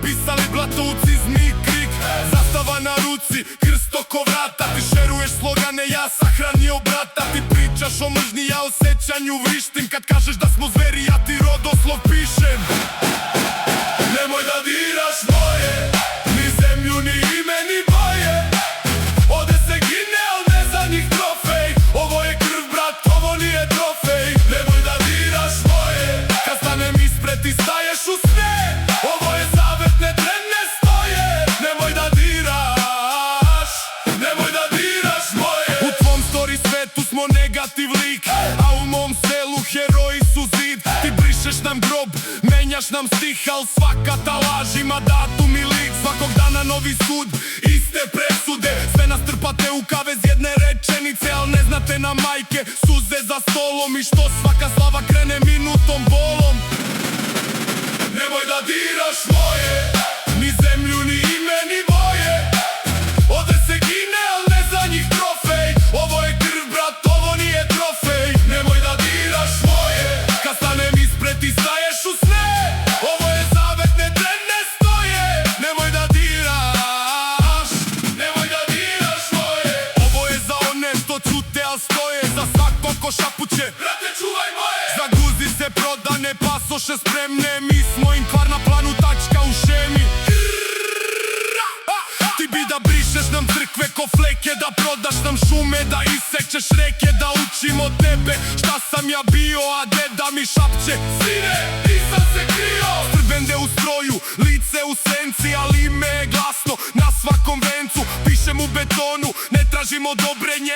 pisali blatouci, zmij krik, zastava na ruci, krst oko vrata. Ti šeruješ slogane, ja sahranio brata. Ti pričaš o mržnji, ja osjećanju vrištim. Kad kažeš da smo zveri, ja ti rodoslov pišem. Nemoj da diraš moje, ni zemlju, ni ime, ni boje. Ode se gine, al ne za njih trofej. Ovo je krv, brat, ovo nije trofej. Nemoj da diraš moje, kad stanem ispred ti staješ u sne. Ovo je zavet, ne tren, ne stoje. Nemoj da diraš, nemoj da diraš moje. U tvom story svetu smo negativ lik, a u mom selu heroji su zid. Ti brišeš nam grob, menjaš nam stih, al svaka ta laž ima datum i lik. Svakog dana novi sud, iste presude. Sve nas trpate u kavez jedne rečenice, al ne znate na majke, suze za stolom. I što svaka slava krene minutom bolom. Nemoj da diraš moje, ni zemlju, ni ime, ni boje. Ode se gine, al ne za njih trofej. Ovo je krv, brat, ovo nije trofej. Nemoj da diraš moje, kad stanem ispred ti staješ u sne. Ovo je zavet, ne tren, ne stoje. Nemoj da diraš, nemoj da diraš moje. Ovo je za one što ćute, al stoje. Za svakog ko šapuće, brate, čuvaj moje. Za guzi se prodane, pasoše spremne. Mi smo im kvar na planu, tačka u šemi. Ti bi da brišeš nam crkve ko fleke, da prodaš nam šume, da isećeš reke, da učim od tebe šta sam ja bio, a deda mi šapće: sine, nisam se krio. Srbende u stroju, lice u senci, ali ime je glasno na svakom vencu. Pišem u betonu, ne tražim odobrenje,